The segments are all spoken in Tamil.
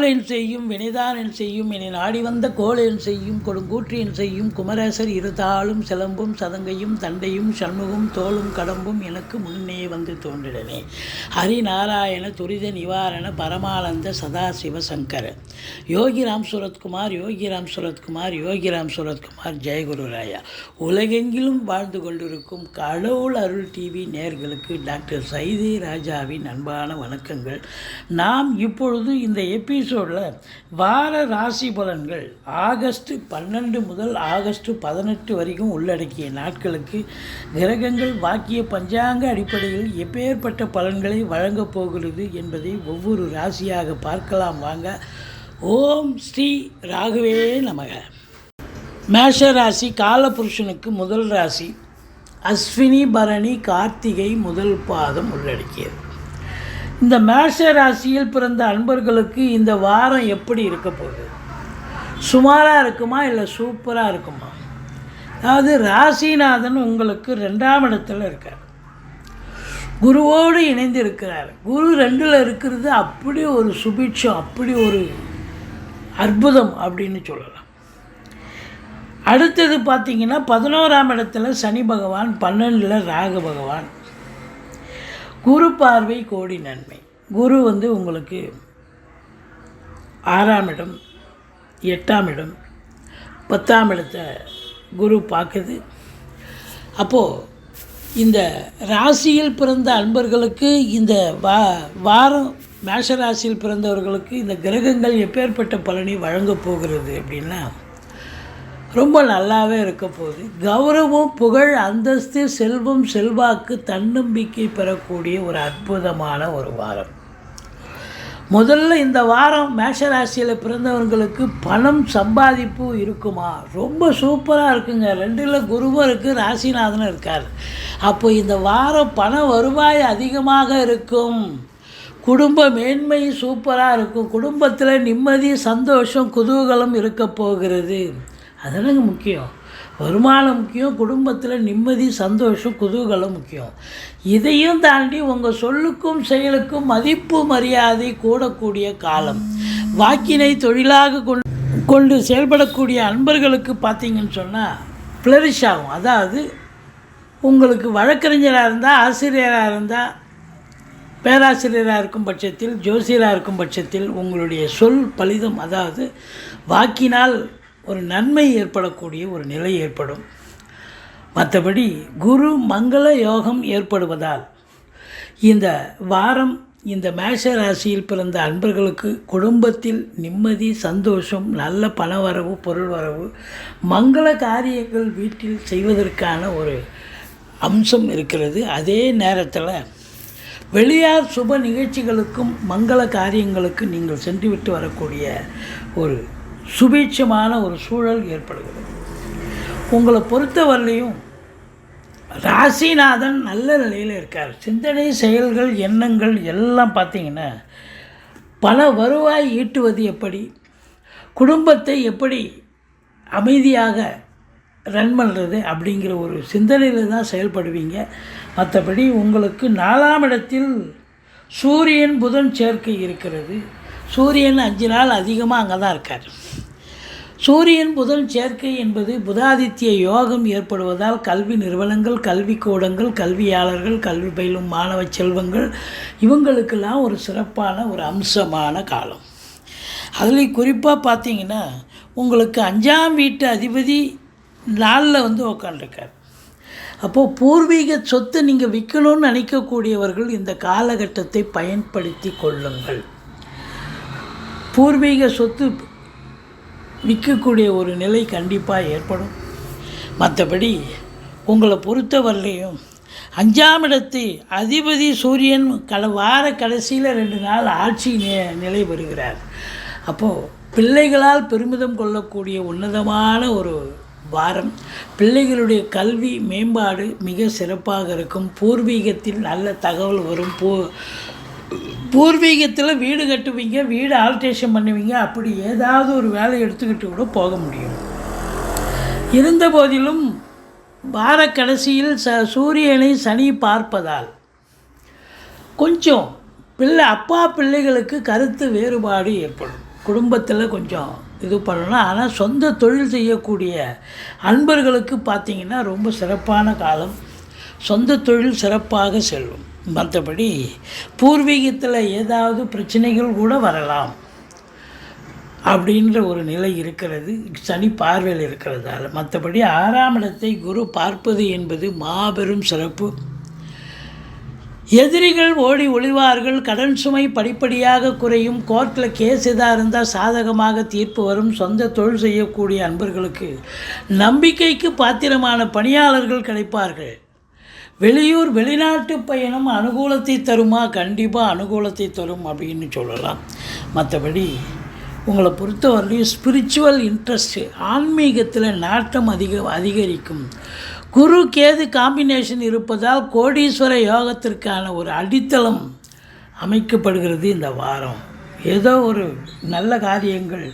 கோளேன் செய்யும் வினைதானன் செய்யும் என நாடி வந்த கோளேன் செய்யும் கொடுங்கூற்றியன் செய்யும் குமரேசர் இருதாளும் சிலம்பும் சதங்கையும் தண்டையும் சண்முகம் தோளும் கடம்பும் எனக்கு முன்னே வந்து தோன்றிடனே. ஹரிநாராயண துரித நிவாரண பரமானந்த சதாசிவ சங்கர. யோகிராம் சுரத்குமார் யோகிராம் சுரத்குமார் யோகிராம் சுரத்குமார். ஜெயகுருராயா. உலகெங்கிலும் வாழ்ந்து கொண்டிருக்கும் கடவுள் அருள் டிவி நேயர்களுக்கு டாக்டர் சைதி ராஜாவின் அன்பான வணக்கங்கள். நாம் இப்பொழுது இந்த எபிசோடில் வார ராசி பலன்கள் ஆகஸ்ட் 12 முதல் ஆகஸ்ட் 18 வரைக்கும் உள்ளடக்கிய நாட்களுக்கு கிரகங்கள் வாக்கிய பஞ்சாங்க அடிப்படையில் எப்பேற்பட்ட பலன்களை வழங்கப் போகிறது என்பதை ஒவ்வொரு ராசியாக பார்க்கலாம் வாங்க. ஓம் ஸ்ரீ ராகவே நமக. மேஷ ராசி காலபுருஷனுக்கு முதல் ராசி. அஸ்வினி பரணி கார்த்திகை முதல் பாதம் உள்ளடக்கியது. இந்த மேஷ ராசியில் பிறந்த அன்பர்களுக்கு இந்த வாரம் எப்படி இருக்க போகுது? சுமாராக இருக்குமா இல்லை சூப்பராக இருக்குமா? அதாவது ராசிநாதன் உங்களுக்கு 2ஆம் இடத்துல இருக்கார், குருவோடு இணைந்து இருக்கிறார். குரு 2ல் இருக்கிறது அப்படி ஒரு சுபிட்சம், அப்படி ஒரு அற்புதம் அப்படின்னு சொல்லலாம். அடுத்தது பார்த்திங்கன்னா 11ஆம் இடத்துல சனி பகவான், 12ல் ராகு பகவான். குரு பார்வை கோடி நன்மை. குரு உங்களுக்கு 6ஆம் இடம், 8ஆம் இடம், 10ஆம் இடத்தை குரு பார்க்குது. அப்போது இந்த ராசியில் பிறந்த அன்பர்களுக்கு இந்த வாரம் மேஷ ராசியில் பிறந்தவர்களுக்கு இந்த கிரகங்கள் எப்பேற்பட்ட பலனை வழங்கப் போகிறது அப்படின்னா ரொம்ப நல்லாவே இருக்க போகுது. கௌரவம், புகழ், அந்தஸ்து, செல்வம், செல்வாக்கு, தன்னம்பிக்கை பெறக்கூடிய ஒரு அற்புதமான ஒரு வாரம். முதல்ல இந்த வாரம் மேஷராசியில் பிறந்தவர்களுக்கு பணம் சம்பாதிப்பு இருக்குமா? ரொம்ப சூப்பராக இருக்குங்க. 2ல் குருவும் இருக்குது, ராசிநாதனும் இருக்கார். அப்போ இந்த வாரம் பண வருவாய் அதிகமாக இருக்கும். குடும்ப மேன்மை சூப்பராக இருக்கும். குடும்பத்தில் நிம்மதி, சந்தோஷம், குதூகலம் இருக்க போகிறது. அதனால முக்கியம். வருமானம் முக்கியம், குடும்பத்தில் நிம்மதி, சந்தோஷம், குதூகலம் முக்கியம். இதையும் தாண்டி உங்கள் சொல்லுக்கும் செயலுக்கும் மதிப்பு மரியாதை கூடக்கூடிய காலம். வாக்கினை தொழிலாக கொண்டு செயல்படக்கூடிய அன்பர்களுக்கு பார்த்திங்கன்னு சொன்னால் ஃப்ளரிஷ் ஆகும். அதாவது உங்களுக்கு வழக்கறிஞராக இருந்தால், ஆசிரியராக இருந்தால், பேராசிரியராக இருக்கும் பட்சத்தில், ஜோசியராக இருக்கும் பட்சத்தில் உங்களுடைய சொல் பலிதம், அதாவது வாக்கினால் ஒரு நன்மை ஏற்படக்கூடிய ஒரு நிலை ஏற்படும். மற்றபடி குரு மங்கள யோகம் ஏற்படுவதால் இந்த வாரம் இந்த மேஷ ராசியில் பிறந்த அன்பர்களுக்கு குடும்பத்தில் நிம்மதி, சந்தோஷம், நல்ல பணவரவு, பொருள் வரவு, மங்கள காரியங்கள் வீட்டில் செய்வதற்கான ஒரு அம்சம் இருக்கிறது. அதே நேரத்தில் வெளியார் சுப நிகழ்ச்சிகளுக்கும் மங்கள காரியங்களுக்கு நீங்கள் சென்றுவிட்டு வரக்கூடிய ஒரு சுபீட்சமான ஒரு சூழல் ஏற்படுகிறது. உங்களை பொறுத்தவரையிலையும் ராசிநாதன் நல்ல நிலையில் இருக்கார். சிந்தனை, செயல்கள், எண்ணங்கள் எல்லாம் பார்த்திங்கன்னா பல வருவாய் ஈட்டுவது எப்படி, குடும்பத்தை எப்படி அமைதியாக ரன் பண்ணுறது அப்படிங்கிற ஒரு சிந்தனையில் தான் செயல்படுவீங்க. மற்றபடி உங்களுக்கு 4ஆம் இடத்தில் சூரியன் புதன் சேர்க்கை இருக்கிறது. சூரியன் 5 நாள் அதிகமாக அங்கே தான் இருக்கார். சூரியன் புதன் சேர்க்கை என்பது புதாதித்ய யோகம் ஏற்படுவதால் கல்வி நிறுவனங்கள், கல்விக்கூடங்கள், கல்வியாளர்கள், கல்வி பயிலும் மாணவ செல்வங்கள் இவங்களுக்கெல்லாம் ஒரு சிறப்பான ஒரு அம்சமான காலம். அதில் குறிப்பாக பார்த்திங்கன்னா உங்களுக்கு 5ஆம் வீட்டு அதிபதி 4ல் உட்காந்துருக்கார். அப்போது பூர்வீக சொத்தை நீங்கள் விற்கணும்னு நினைக்கக்கூடியவர்கள் இந்த காலகட்டத்தை பயன்படுத்தி கொள்ளுங்கள். பூர்வீக சொத்து விற்கக்கூடிய ஒரு நிலை கண்டிப்பாக ஏற்படும். மற்றபடி உங்களை பொறுத்தவரையிலையும் 5ஆம் இடத்து அதிபதி சூரியன் வார கடைசியில் 2 நாள் ஆட்சி நிலை வருகிறார். அப்போது பிள்ளைகளால் பெருமிதம் கொள்ளக்கூடிய உன்னதமான ஒரு வாரம். பிள்ளைகளுடைய கல்வி மேம்பாடு மிக சிறப்பாக இருக்கும். பூர்வீகத்தில் நல்ல தகவல் வரும். பூர்வீகத்தில் வீடு கட்டுவீங்க, வீடு ஆல்ட்ரேஷன் பண்ணுவீங்க. அப்படி ஏதாவது ஒரு வேலை எடுத்துக்கிட்டு கூட போக முடியும். இருந்த போதிலும் வார கடைசியில் சூரியனை சனி பார்ப்பதால் கொஞ்சம் அப்பா பிள்ளைகளுக்கு கருத்து வேறுபாடு ஏற்படும். குடும்பத்தில் கொஞ்சம் இது பண்ணணும். ஆனால் சொந்த தொழில் செய்யக்கூடிய அன்பர்களுக்கு பார்த்திங்கன்னா ரொம்ப சிறப்பான காலம். சொந்த தொழில் சிறப்பாக செல்லும். மற்றபடி பூர்வீகத்தில் ஏதாவது பிரச்சனைகள் கூட வரலாம் அப்படின்ற ஒரு நிலை இருக்கிறது, சனி பார்வையில் இருக்கிறதால. மற்றபடி 6ஆம் இடத்தை குரு பார்ப்பது என்பது மாபெரும் சிறப்பு. எதிரிகள் ஓடி ஒளிவார்கள். கடன் சுமை படிப்படியாக குறையும். கோர்ட்டில் கேஸ் எதாக இருந்தால் சாதகமாக தீர்ப்பு வரும். சொந்த தொழில் செய்யக்கூடிய அன்பர்களுக்கு நம்பிக்கைக்கு பாத்திரமான பணியாளர்கள் கிடைப்பார்கள். வெளியூர் வெளிநாட்டு பயணம் அனுகூலத்தை தருமா? கண்டிப்பாக அனுகூலத்தை தரும் அப்படின்னு சொல்லலாம். மற்றபடி உங்களை பொறுத்தவரையிலும் ஸ்பிரிச்சுவல் இன்ட்ரெஸ்ட்டு, ஆன்மீகத்தில் நாட்டம் அதிகரிக்கும். குரு கேது காம்பினேஷன் இருப்பதால் கோடீஸ்வர யோகத்திற்கான ஒரு அடித்தளம் அமைக்கப்படுகிறது இந்த வாரம். ஏதோ ஒரு நல்ல காரியங்கள்,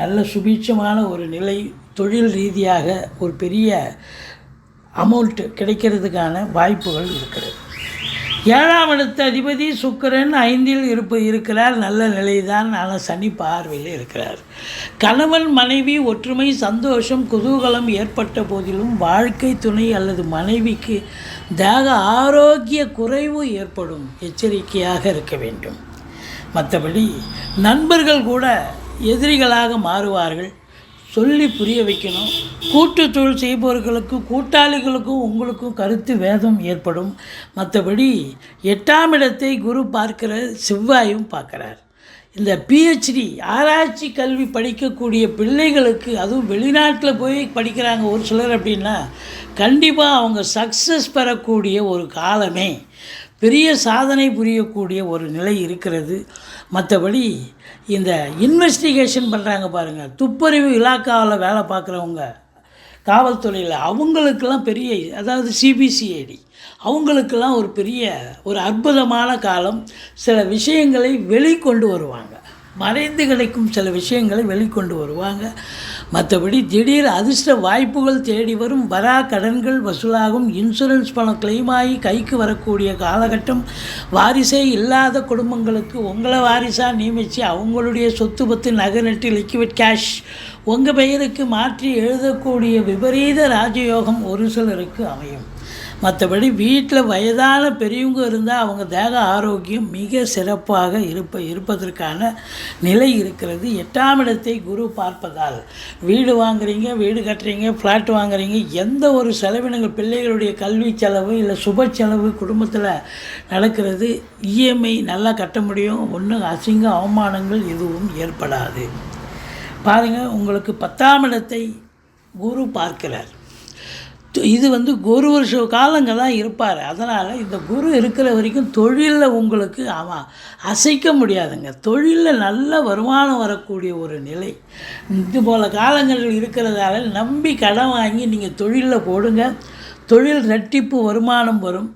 நல்ல சுபீட்சமான ஒரு நிலை, தொழில் ரீதியாக ஒரு பெரிய அமௌண்ட் கிடைக்கிறதுக்கான வாய்ப்புகள் இருக்கிறது. 7ஆம் இடத்து அதிபதி சுக்கிரன் 5இல் இருக்கிறார். நல்ல நிலைதான். ஆனால் சனி பார்வையில் இருக்கிறார். கணவன் மனைவி ஒற்றுமை, சந்தோஷம், குதூகலம் ஏற்பட்ட போதிலும் வாழ்க்கை துணை அல்லது மனைவிக்கு தேக ஆரோக்கிய குறைவு ஏற்படும். எச்சரிக்கையாக இருக்க வேண்டும். மற்றபடி நண்பர்கள் கூட எதிரிகளாக மாறுவார்கள். சொல்லி புரிய வைக்கணும். கூட்டு தொழில் செய்பவர்களுக்கு, கூட்டாளிகளுக்கும் உங்களுக்கும் கருத்து வேதம் ஏற்படும். மற்றபடி 8ஆம் இடத்தை குரு பார்க்கிற, செவ்வாயும் பார்க்குறார். இந்த பிஹெச்டி ஆராய்ச்சி கல்வி படிக்கக்கூடிய பிள்ளைகளுக்கு, அதுவும் வெளிநாட்டில் போய் படிக்கிறாங்க ஒரு சிலர் அப்படின்னா, கண்டிப்பாக அவங்க சக்ஸஸ் பெறக்கூடிய ஒரு காலமே, பெரிய சாதனை புரியக்கூடிய ஒரு நிலை இருக்கிறது. மற்றபடி இந்த இன்வெஸ்டிகேஷன் பண்ணுறாங்க பாருங்கள், துப்பறிவு இலாக்காவில் வேலை பார்க்குறவங்க, காவல்துறையில், அவங்களுக்கெல்லாம் பெரிய, அதாவது சிபிசிஐடி, அவங்களுக்கெல்லாம் ஒரு பெரிய ஒரு அற்புதமான காலம். சில விஷயங்களை வெளிக்கொண்டு வருவாங்க, மறைந்து கிடைக்கும் சில விஷயங்களை வெளிக்கொண்டு வருவாங்க. மற்றபடி திடீர் அதிர்ஷ்ட வாய்ப்புகள் தேடி வரும். வரா கடன்கள் வசூலாகும். இன்சூரன்ஸ் பணம் கிளைம் ஆகி கைக்கு வரக்கூடிய காலகட்டம். வாரிசே இல்லாத குடும்பங்களுக்கு உங்களை வாரிசாக நியமித்து அவங்களுடைய சொத்து பத்து நகை நட்டு லிக்விட் கேஷ் உங்கள் பெயருக்கு மாற்றி எழுதக்கூடிய விபரீத ராஜயோகம் ஒரு சிலருக்கு அமையும். மற்றபடி வீட்டில் வயதான பெரியவங்க இருந்தால் அவங்க தேக ஆரோக்கியம் மிக சிறப்பாக இருப்பதற்கான நிலை இருக்கிறது. 8ஆம் இடத்தை குரு பார்ப்பதால் வீடு வாங்குறீங்க, வீடு கட்டுறீங்க, ஃப்ளாட் வாங்குறீங்க, எந்த ஒரு செலவினங்கள், பிள்ளைகளுடைய கல்வி செலவு இல்லை சுப செலவு குடும்பத்தில் நடக்கிறது, இஎம்ஐ நல்லா கட்ட முடியும். ஒன்றும் அசிங்க அவமானங்கள் எதுவும் ஏற்படாது. பாருங்கள், உங்களுக்கு 10ஆம் இடத்தை குரு பார்க்கிறார். இது ஒரு வருஷ காலங்க தான் இருப்பார். அதனால் இந்த குரு இருக்கிற வரைக்கும் தொழிலில் உங்களுக்கு அசைக்க முடியாதுங்க. தொழிலில் நல்ல வருமானம் வரக்கூடிய ஒரு நிலை. இது போல் காலங்கள் இருக்கிறதால நம்பி கடன் வாங்கி நீங்கள் தொழிலில் போடுங்க. தொழில் ரெட்டிப்பு வருமானம் வரும்.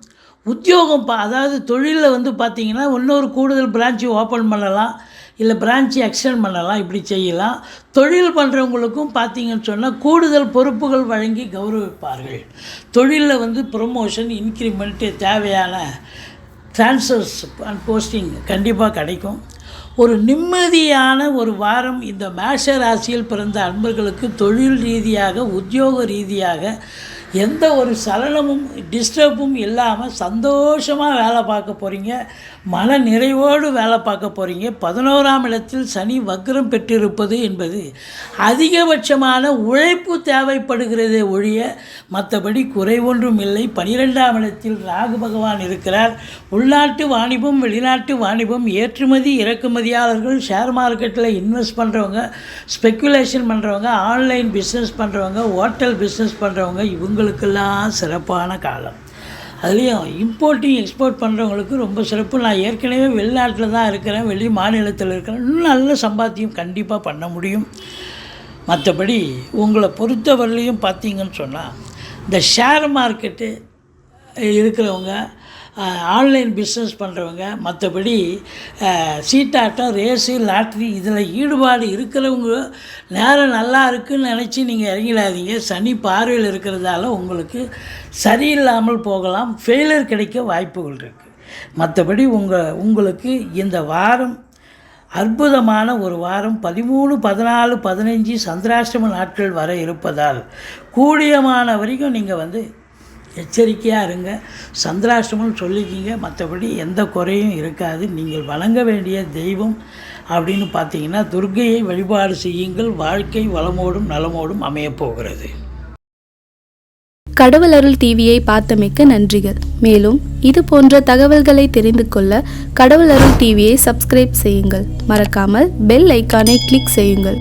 உத்தியோகம் அதாவது தொழிலில் பார்த்திங்கன்னா இன்னொரு கூடுதல் பிரான்ச்சு ஓப்பன் பண்ணலாம், இல்லை பிரான்ச்சு எக்ஸ்டெண்ட் பண்ணலாம், இப்படி செய்யலாம். தொழில் பண்ணுறவங்களுக்கும் பார்த்திங்கன்னு சொன்னால் கூடுதல் பொறுப்புகள் வழங்கி கௌரவிப்பார்கள். தொழிலில் ப்ரொமோஷன், இன்க்ரிமெண்ட்டு, தேவையான ட்ரான்ஸ்ஃபர்ஸ் அண்ட் போஸ்டிங் கண்டிப்பாக கிடைக்கும். ஒரு நிம்மதியான ஒரு வாரம் இந்த மேஷ ராசியில் பிறந்த அன்பர்களுக்கு தொழில் ரீதியாக, உத்தியோக ரீதியாக எந்த ஒரு சலனமும் டிஸ்டர்பும் இல்லாமல் சந்தோஷமாக வேலை பார்க்க போகிறீங்க. மன நிறைவோடு வேலை பார்க்க போகிறீங்க. 11ஆம் இடத்தில் சனி வக்ரம் பெற்றிருப்பது என்பது அதிகபட்சமான உழைப்பு தேவைப்படுகிறதே ஒழிய மற்றபடி குறை ஒன்றும் இல்லை. 12ஆம் இடத்தில் ராகு பகவான் இருக்கிறார். உள்நாட்டு வாணிபம், வெளிநாட்டு வாணிபம், ஏற்றுமதி இறக்குமதியாளர்கள், ஷேர் மார்க்கெட்டில் இன்வெஸ்ட் பண்ணுறவங்க, ஸ்பெக்குலேஷன் பண்ணுறவங்க, ஆன்லைன் பிஸ்னஸ் பண்ணுறவங்க, ஹோட்டல் பிஸ்னஸ் பண்ணுறவங்க, இவங்களுக்கெல்லாம் சிறப்பான காலம். அதுலேயும் இம்போர்ட்டிங் எக்ஸ்போர்ட் பண்ணுறவங்களுக்கு ரொம்ப சிறப்பு. நான் ஏற்கனவே வெளிநாட்டில் தான் இருக்கிறேன், வெளி மாநிலத்தில் இருக்கிறேன், இன்னும் நல்ல சம்பாத்தியம் கண்டிப்பாக பண்ண முடியும். மற்றபடி உங்களை பொறுத்தவரையிலையும் பார்த்தீங்கன்னு சொன்னால் இந்த ஷேர் மார்க்கெட்டு இருக்கிறவங்க, ஆன்லைன் பிஸ்னஸ் பண்ணுறவங்க, மற்றபடி சீட்டாட்டம், ரேஸு, லாட்ரி இதில் ஈடுபாடு இருக்கிறவங்க நேரம் நல்லா இருக்குதுன்னு நினச்சி நீங்கள் இறங்கிடாதீங்க. சனி பார்வையில் இருக்கிறதால உங்களுக்கு சரியில்லாமல் போகலாம், ஃபெயிலியர் கிடைக்க வாய்ப்புகள் இருக்குது. மற்றபடி உங்களுக்கு இந்த வாரம் அற்புதமான ஒரு வாரம் 13, 14, 15 சந்திராஷ்டம நாட்கள் வர இருப்பதால் கூடியமான வரைக்கும் நீங்கள் எச்சரிக்கையாக இருங்க. சந்திராஷ்டமம் சொல்லிக்கிங்க, மற்றபடி எந்த குறையும் இருக்காது. நீங்கள் வணங்க வேண்டிய தெய்வம் அப்படின்னு பார்த்தீங்கன்னா துர்க்கையை வழிபாடு செய்யுங்கள். வாழ்க்கை வளமோடும் நலமோடும் அமையப்போகிறது. கடவுள் அருள் டிவியை பார்த்தமைக்கு நன்றிகள். மேலும் இது போன்ற தகவல்களை தெரிந்து கொள்ள கடவுள் அருள் டிவியை சப்ஸ்கிரைப் செய்யுங்கள். மறக்காமல் பெல் ஐக்கானை கிளிக் செய்யுங்கள்.